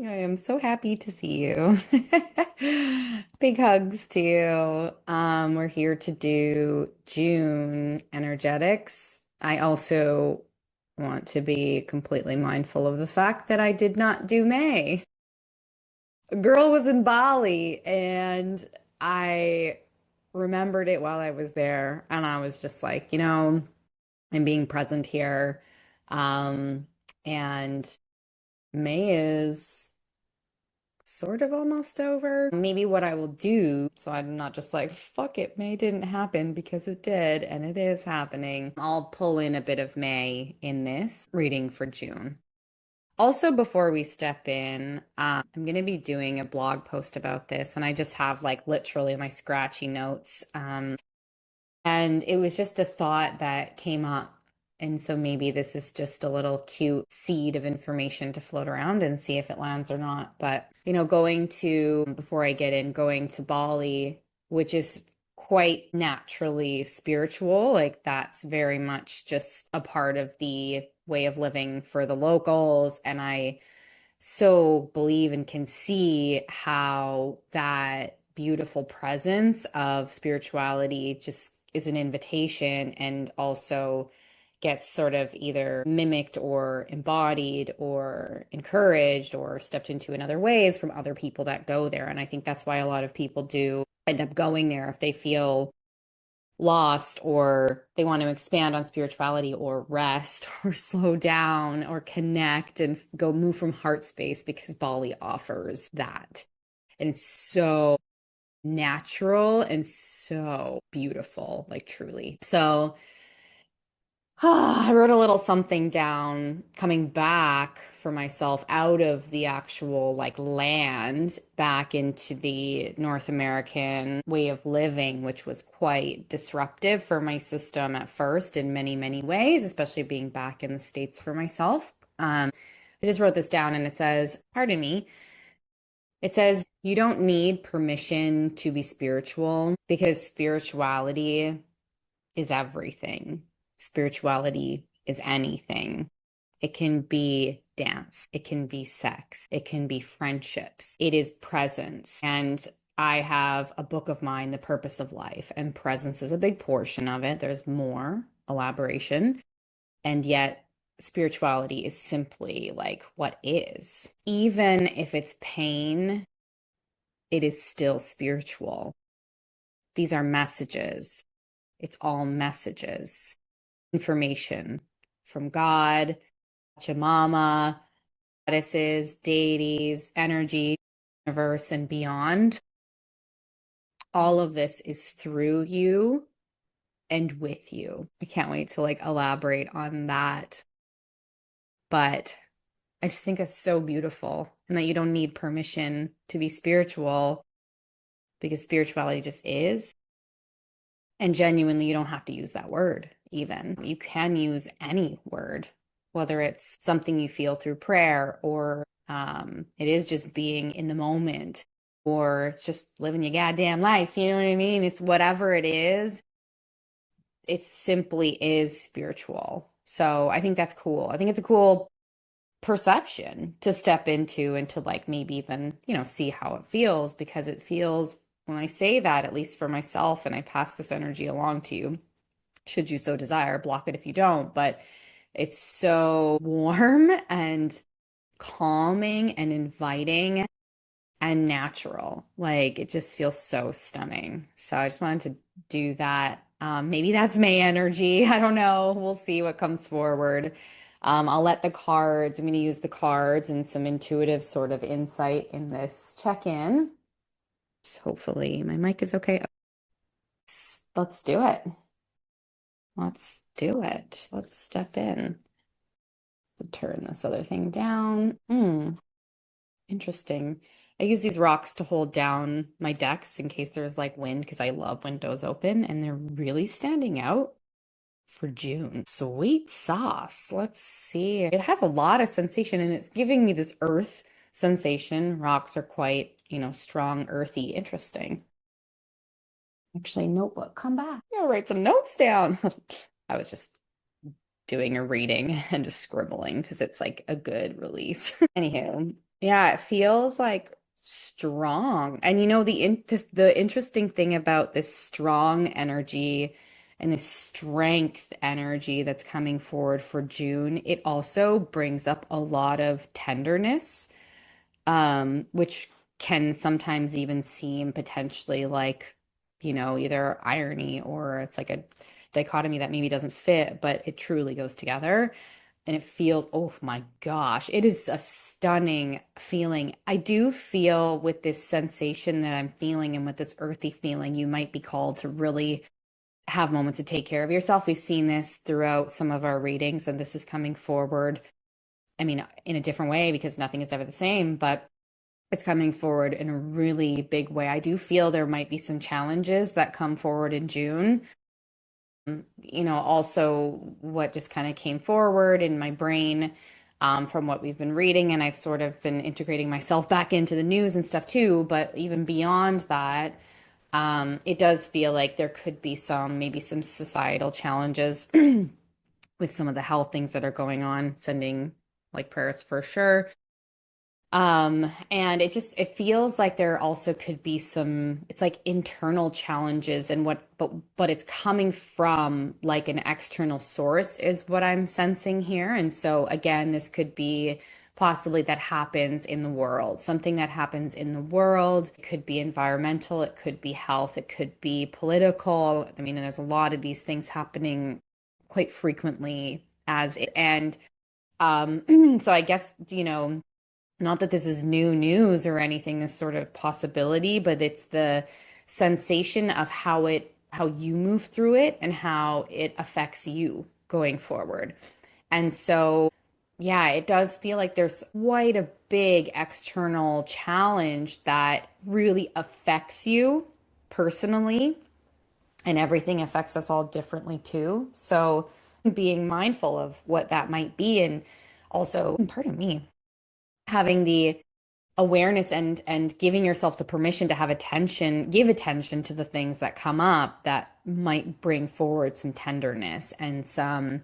I am so happy to see you. Big hugs to you. We're here to do June energetics. I also want to be completely mindful of the fact that I did not do May. A girl was in Bali and I remembered it while I was there, and I was just like, I'm being present here. Um, and May is sort of almost over. Maybe what I will do, so I'm not just like, fuck it, May didn't happen, because it did, and it is happening. I'll pull in a bit of May in this reading for June. Also, before we step in, I'm going to be doing a blog post about this, and I just have like literally my scratchy notes. And it was just a thought that came up. And so maybe this is just a little cute seed of information to float around and see if it lands or not. But, before I get in, going to Bali, which is quite naturally spiritual, like that's very much just a part of the way of living for the locals. And I so believe and can see how that beautiful presence of spirituality just is an invitation and also gets sort of either mimicked or embodied or encouraged or stepped into in other ways from other people that go there. And I think that's why a lot of people do end up going there if they feel lost or they want to expand on spirituality or rest or slow down or connect and go move from heart space, because Bali offers that. And it's so natural and so beautiful, like truly. So I wrote a little something down coming back for myself out of the actual like land back into the North American way of living, which was quite disruptive for my system at first in many, many ways, especially being back in the States for myself. I just wrote this down and it says, pardon me, it says, you don't need permission to be spiritual because spirituality is everything. Spirituality is anything. It can be dance, it can be sex, it can be friendships, it is presence. And I have a book of mine, The Purpose of Life, and presence is a big portion of it. There's more elaboration. And yet, spirituality is simply like what is. Even if it's pain, it is still spiritual. These are messages. It's all messages, information from God, Pachamama, goddesses, deities, energy, universe, and beyond. All of this is through you and with you. I can't wait to like elaborate on that. But I just think it's so beautiful, and that you don't need permission to be spiritual because spirituality just is. And genuinely, you don't have to use that word even. You can use any word, whether it's something you feel through prayer, or it is just being in the moment, or it's just living your goddamn life. You know what I mean? It's whatever it is, it simply is spiritual. So I think that's cool. I think it's a cool perception to step into and to like maybe even, see how it feels, because it feels, when I say that, at least for myself, and I pass this energy along to you, should you so desire, block it if you don't, but it's so warm and calming and inviting and natural. Like it just feels so stunning. So I just wanted to do that. Maybe that's May energy. I don't know. We'll see what comes forward. I'll let the cards, I'm going to use the cards and some intuitive sort of insight in this check-in. So hopefully my mic is okay. Let's do it. Let's do it. Let's step in. To turn this other thing down. Interesting. I use these rocks to hold down my decks in case there's like wind, because I love windows open, and they're really standing out for June. Sweet sauce. Let's see. It has a lot of sensation and it's giving me this earth sensation. Rocks are quite, strong, earthy, interesting. Actually, notebook, come back. I gotta write some notes down. I was just doing a reading and just scribbling because it's like a good release. Anywho, Yeah, it feels like strong. And the interesting thing about this strong energy and this strength energy that's coming forward for June, it also brings up a lot of tenderness, which can sometimes even seem potentially like, either irony or it's like a dichotomy that maybe doesn't fit, but it truly goes together. And it feels, oh my gosh, it is a stunning feeling. I do feel with this sensation that I'm feeling and with this earthy feeling, you might be called to really have moments to take care of yourself. We've seen this throughout some of our readings, and this is coming forward. I mean, in a different way because nothing is ever the same, but it's coming forward in a really big way. I do feel there might be some challenges that come forward in June. Also what just kind of came forward in my brain from what we've been reading, and I've sort of been integrating myself back into the news and stuff too. But even beyond that, it does feel like there could be maybe some societal challenges with some of the health things that are going on, sending like prayers for sure. And it feels like there also could be it's like internal challenges and but it's coming from like an external source is what I'm sensing here. And so again, this could be possibly that happens in the world, something that happens in the world. It could be environmental, it could be health, it could be political. I mean, there's a lot of these things happening quite frequently and so I guess, not that this is new news or anything, this sort of possibility, but it's the sensation of how you move through it and how it affects you going forward. And so, yeah, it does feel like there's quite a big external challenge that really affects you personally, and everything affects us all differently too. So, being mindful of what that might be, and also, pardon me, having the awareness and giving yourself the permission to give attention to the things that come up that might bring forward some tenderness and some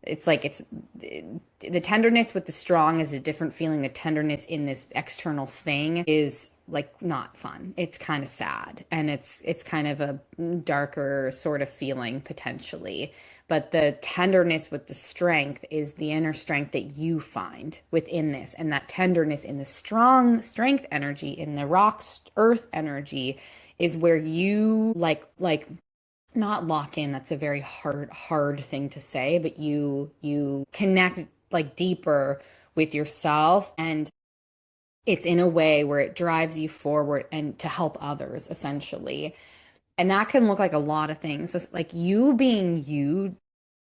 it's like it's the tenderness with the strong is a different feeling. The tenderness in this external thing is like not fun. It's kind of sad and it's kind of a darker sort of feeling potentially. But the tenderness with the strength is the inner strength that you find within this. And that tenderness in the strong strength energy, in the rock earth energy, is where you like not lock in, that's a very hard thing to say, but you connect like deeper with yourself, and it's in a way where it drives you forward and to help others essentially. And that can look like a lot of things. So, like you being you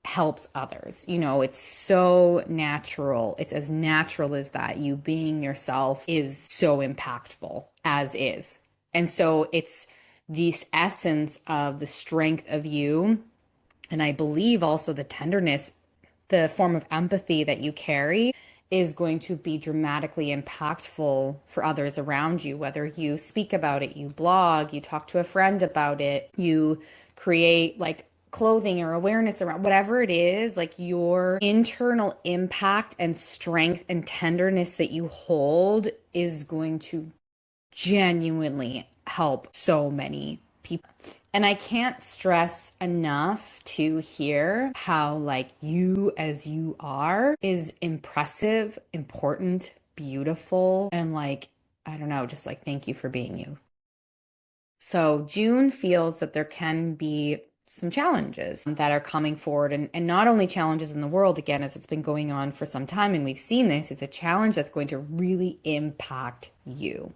helps others. It's so natural. It's as natural as that. You being yourself is so impactful as is. And so it's this essence of the strength of you. And I believe also the tenderness, the form of empathy that you carry is going to be dramatically impactful for others around you, whether you speak about it, you blog, you talk to a friend about it, you create like clothing or awareness around whatever it is, like your internal impact and strength and tenderness that you hold is going to genuinely help so many people. And I can't stress enough to hear how, like, you as you are is impressive, important, beautiful, and like, I don't know, just like, thank you for being you. So, June feels that there can be some challenges that are coming forward, and not only challenges in the world, again, as it's been going on for some time, and we've seen this, it's a challenge that's going to really impact you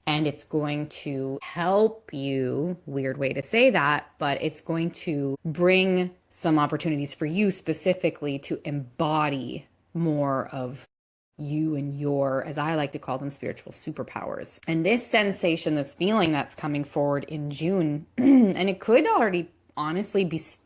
and it's going to help you. Weird way to say that, but it's going to bring some opportunities for you specifically to embody more of you and your, as I like to call them, spiritual superpowers. And this sensation, this feeling that's coming forward in June, and it could already honestly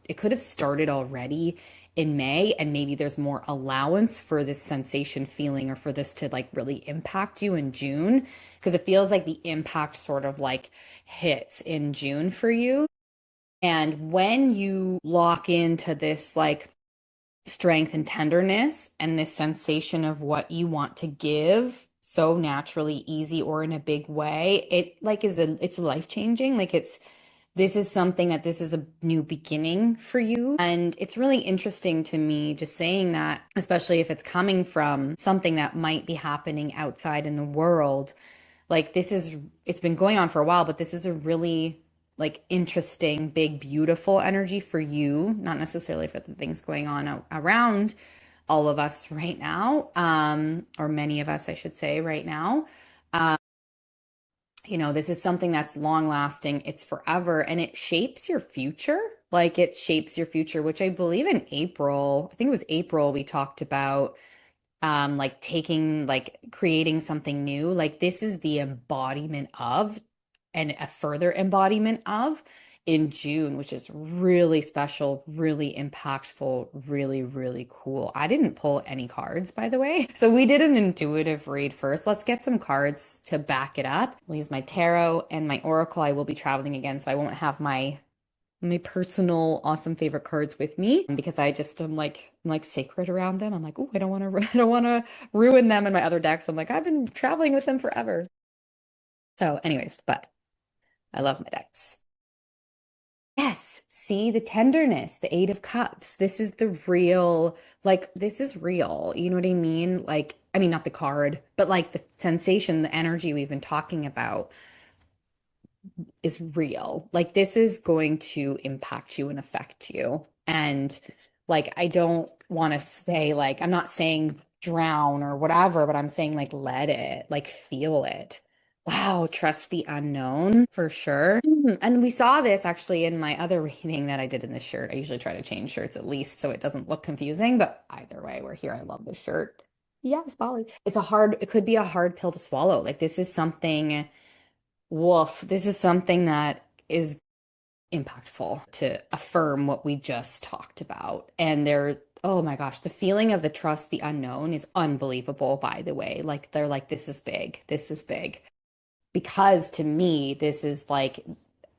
it could have started already in May, and maybe there's more allowance for this sensation feeling or for this to like really impact you in June, because it feels like the impact sort of like hits in June for you. And when you lock into this like strength and tenderness and this sensation of what you want to give so naturally easy or in a big way, it like it's life changing. Like it's this is something that this is a new beginning for you. And it's really interesting to me just saying that, especially if it's coming from something that might be happening outside in the world. Like this is, it's been going on for a while, but this is a really like interesting, big, beautiful energy for you, not necessarily for the things going on around all of us right now, or many of us, I should say, right now. This is something that's long lasting, it's forever, and it shapes your future. Like it shapes your future, which I believe in April, I think it was April, we talked about like taking, like creating something new. Like this is the embodiment of, and a further embodiment of in June, which is really special, really impactful, really, really cool. I didn't pull any cards, by the way. So we did an intuitive read first. Let's get some cards to back it up. We'll use my tarot and my oracle. I will be traveling again, so I won't have my personal awesome favorite cards with me because I just I'm like sacred around them. I'm like, oh, I don't want to I don't want to ruin them in my other decks. I'm like, I've been traveling with them forever. So, anyways, but I love my decks. Yes, see the tenderness, the Eight of Cups. This is the real, like, this is real. You know what I mean? Like, I mean, not the card, but like the sensation, the energy we've been talking about is real. Like, this is going to impact you and affect you. And like, I don't want to say, like, I'm not saying drown or whatever, but I'm saying, like, let it, like, feel it. Wow, trust the unknown for sure. And we saw this actually in my other reading that I did in this shirt. I usually try to change shirts at least so it doesn't look confusing, but either way, we're here. I love this shirt. Yes, Bali. It could be a hard pill to swallow. Like this is something, woof, this is something that is impactful to affirm what we just talked about. And there's, oh my gosh, the feeling of the trust, the unknown is unbelievable, by the way. Like they're like, this is big. This is big because to me, this is like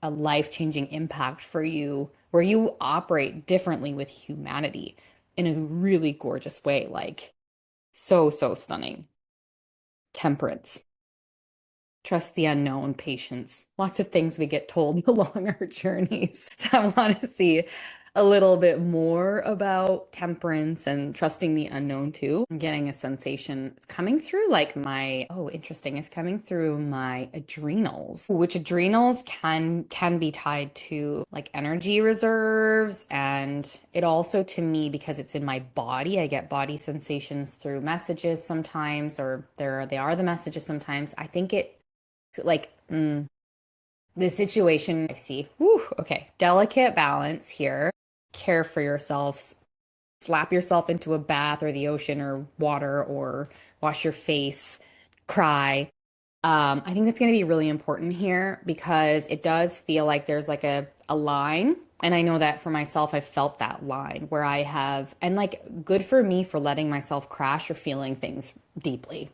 a life-changing impact for you where you operate differently with humanity in a really gorgeous way. Like, so, so stunning. Temperance, trust the unknown, patience, lots of things we get told along our journeys. So I want to see a little bit more about temperance and trusting the unknown too. I'm getting a sensation. It's coming through like oh, interesting. It's coming through my adrenals, which adrenals can be tied to like energy reserves. And it also to me, because it's in my body, I get body sensations through messages sometimes, or they are the messages sometimes. I think it like the situation I see. Whew, okay, delicate balance here. Care for yourself. Slap yourself into a bath or the ocean or water or wash your face. Cry. I think that's going to be really important here because it does feel like there's like a line. And I know that for myself, I felt that line where I have, and like good for me for letting myself crash or feeling things deeply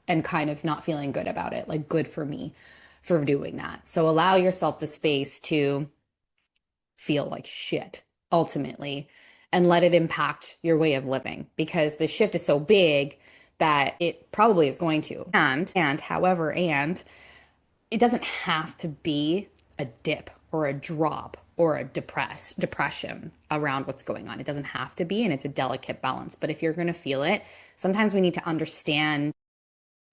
and kind of not feeling good about it. Like good for me for doing that. So allow yourself the space to feel like shit ultimately and let it impact your way of living because the shift is so big that it probably is going to. And it doesn't have to be a dip or a drop or a depression around what's going on. It doesn't have to be, and it's a delicate balance. But if you're going to feel it, sometimes we need to understand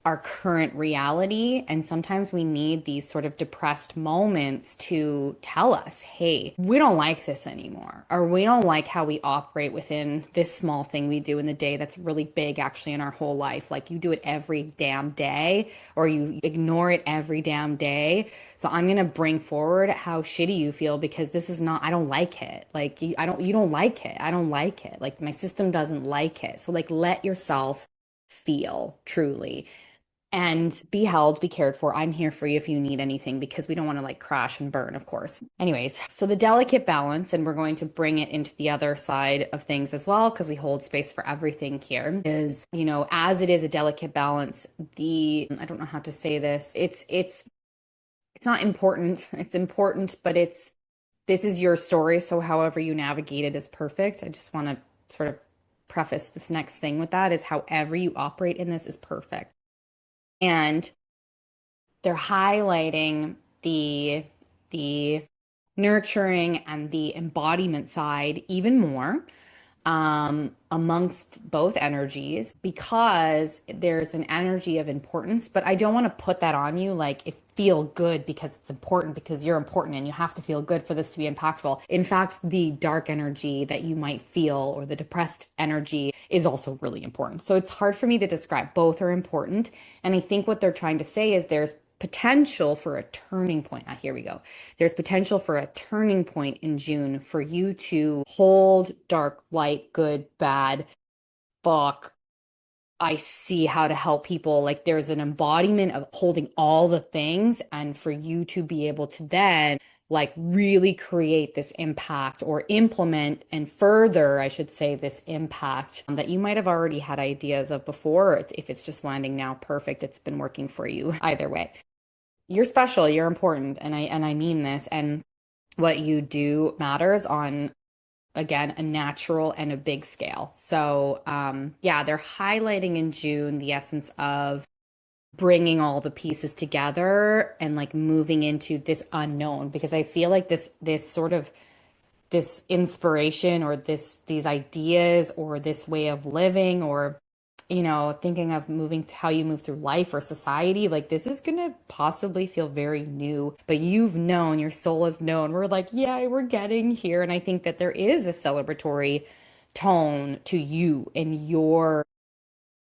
our current reality. And sometimes we need these sort of depressed moments to tell us, hey, we don't like this anymore, or we don't like how we operate within this small thing we do in the day that's really big actually in our whole life. Like you do it every damn day, or you ignore it every damn day. So I'm going to bring forward how shitty you feel because this is not, I don't like it. Like you don't like it. I don't like it. Like my system doesn't like it. So like let yourself feel truly and be held, be cared for. I'm here for you if you need anything because we don't want to like crash and burn, of course. Anyways, so the delicate balance, and we're going to bring it into the other side of things as well because we hold space for everything here is, as it is a delicate balance, I don't know how to say this. It's not important. It's important, but this is your story, so however you navigate it is perfect. I just want to sort of preface this next thing with that is however you operate in this is perfect. And they're highlighting the nurturing and the embodiment side even more amongst both energies because there's an energy of importance. But I don't want to put that on you like if feel good because it's important because you're important and you have to feel good for this to be impactful. In fact, the dark energy that you might feel or the depressed energy is also really important. So it's hard for me to describe. Both are important. And I think what they're trying to say is there's potential for a turning point. Ah, here we go. There's potential for a turning point in June for you to hold dark, light, good, bad, fuck. I see how to help people. Like there's an embodiment of holding all the things, and for you to be able to then like really create this impact or implement and further, I should say, this impact that you might have already had ideas of before. If it's just landing now, perfect. It's been working for you either way. You're special, you're important, and I mean this. And what you do matters on again a natural and a big scale. So yeah, they're highlighting in June the essence of bringing all the pieces together and like moving into this unknown because I feel like this sort of this inspiration or these ideas or this way of living or thinking of moving how you move through life or society, like this is gonna possibly feel very new, but you've known, your soul has known, we're like, yeah, we're getting here. And I think that there is a celebratory tone to you and your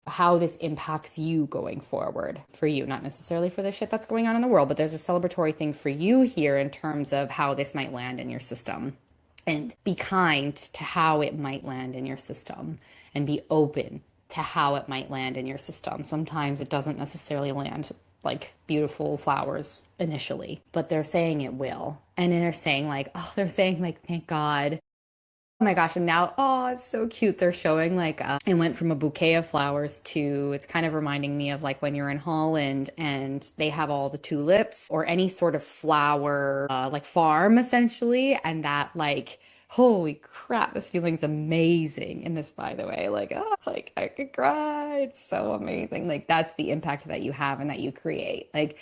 how this impacts you going forward for you, not necessarily for the shit that's going on in the world, but there's a celebratory thing for you here in terms of how this might land in your system. And be kind to how it might land in your system and be open to how it might land in your system. Sometimes it doesn't necessarily land like beautiful flowers initially, but they're saying it will. And they're saying like, oh, they're saying like, thank God. Oh my gosh, and now, oh, it's so cute. They're showing like it went from a bouquet of flowers to it's kind of reminding me of like when you're in Holland and they have all the tulips or any sort of flower like farm essentially, and that like holy crap, this feeling's amazing in this, by the way. Like, oh, like I could cry. It's so amazing. Like that's the impact that you have and that you create. Like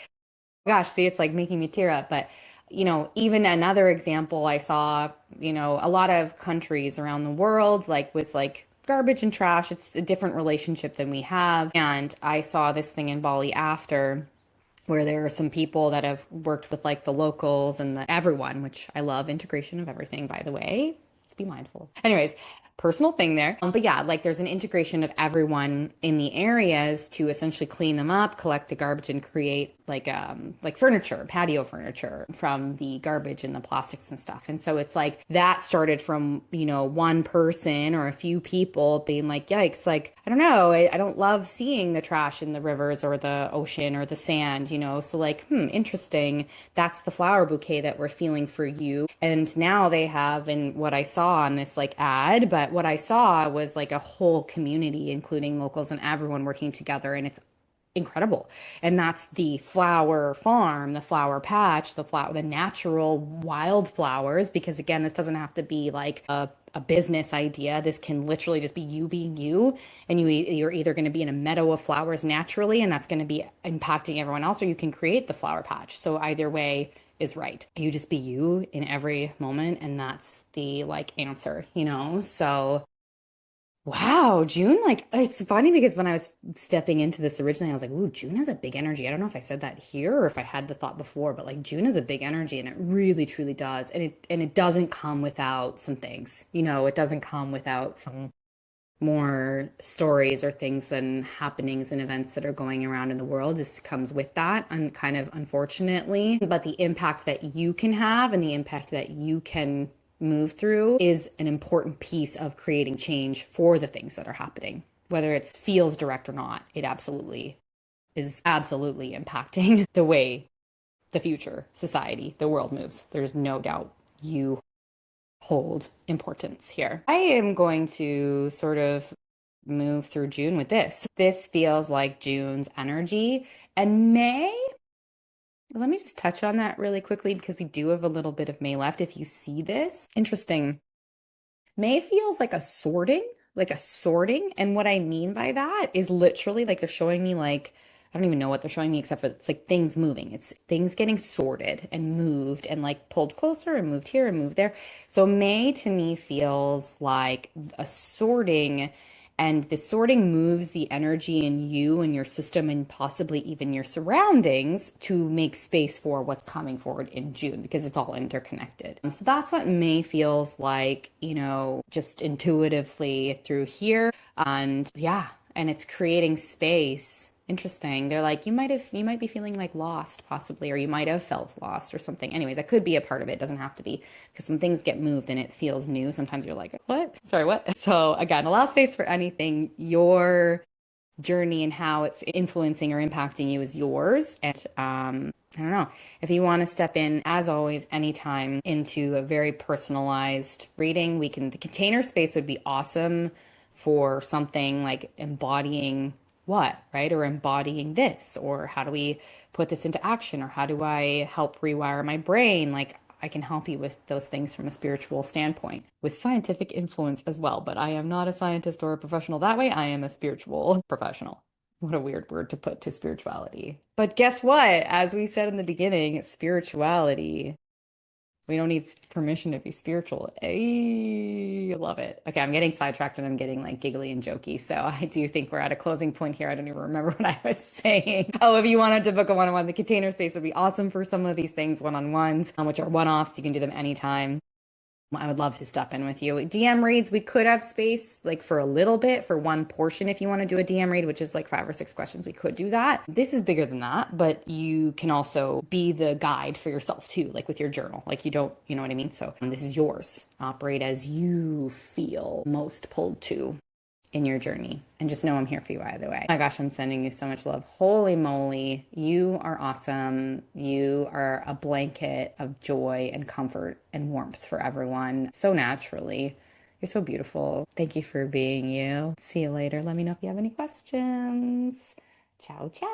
gosh, see, it's like making me tear up. But, even another example I saw, a lot of countries around the world, like with like garbage and trash, it's a different relationship than we have. And I saw this thing in Bali after where there are some people that have worked with like the locals and everyone, which I love integration of everything, by the way. Let's be mindful. Anyways, personal thing there. But yeah, like there's an integration of everyone in the areas to essentially clean them up, collect the garbage, and create like furniture, patio furniture from the garbage and the plastics and stuff. And so it's like that started from one person or a few people being like, yikes, like I don't know, I don't love seeing the trash in the rivers or the ocean or the sand, so like interesting, that's the flower bouquet that we're feeling for you. And now they have, and what I saw on this like ad, but what I saw was like a whole community, including locals and everyone working together. And it's incredible. And that's the flower farm, the flower patch, the natural wildflowers. Because again, this doesn't have to be like a business idea. This can literally just be you being you. And you're either going to be in a meadow of flowers naturally, and that's going to be impacting everyone else, or you can create the flower patch. So either way is right. You just be you in every moment. And that's the like answer, So wow, June, like it's funny because when I was stepping into this originally, I was like, ooh, June has a big energy. I don't know if I said that here or if I had the thought before, but like June has a big energy and it really truly does. And it doesn't come without some things. It doesn't come without some more stories or things and happenings and events that are going around in the world. This comes with that and kind of unfortunately, but the impact that you can have and the impact that you can move through is an important piece of creating change for the things that are happening. Whether it feels direct or not, it absolutely is absolutely impacting the way the future, society, the world moves. There's no doubt you hold importance here. I am going to sort of move through June with this. This feels like June's energy. And May, let me just touch on that really quickly because we do have a little bit of May left. If you see this, interesting. May feels like a sorting, like a sorting. And what I mean by that is literally like they're showing me like I don't even know what they're showing me except for it's like things moving. It's things getting sorted and moved and like pulled closer and moved here and moved there. So May to me feels like a sorting, and the sorting moves the energy in you and your system and possibly even your surroundings to make space for what's coming forward in June because it's all interconnected. So that's what May feels like, just intuitively through here. And yeah, and it's creating space. Interesting. They're like, you might be feeling like lost, possibly, or you might have felt lost or something. Anyways, that could be a part of it. It doesn't have to be because some things get moved and it feels new. Sometimes you're like, what? Sorry, what? So again, allow space for anything. Your journey and how it's influencing or impacting you is yours. And I don't know. If you want to step in, as always, anytime into a very personalized reading, the container space would be awesome for something like embodying what, right? Or embodying this, or how do we put this into action, or how do I help rewire my brain? Like, I can help you with those things from a spiritual standpoint, with scientific influence as well. But I am not a scientist or a professional that way. I am a spiritual professional. What a weird word to put to spirituality. But guess what? As we said in the beginning, spirituality, we don't need permission to be spiritual. Hey, I love it. Okay, I'm getting sidetracked and I'm getting like giggly and jokey. So I do think we're at a closing point here. I don't even remember what I was saying. Oh, if you wanted to book a one-on-one, the container space would be awesome for some of these things, one-on-ones, which are one-offs. You can do them anytime. I would love to step in with you. DM reads, we could have space like for a little bit for one portion if you want to do a DM read, which is like 5 or 6 questions. We could do that. This is bigger than that, but you can also be the guide for yourself too, like with your journal. Like you don't, you know what I mean? So this is yours. Operate as you feel most pulled to in your journey. And just know I'm here for you either way. Oh my gosh, I'm sending you so much love. Holy moly. You are awesome. You are a blanket of joy and comfort and warmth for everyone so naturally. You're so beautiful. Thank you for being you. See you later. Let me know if you have any questions. Ciao, ciao.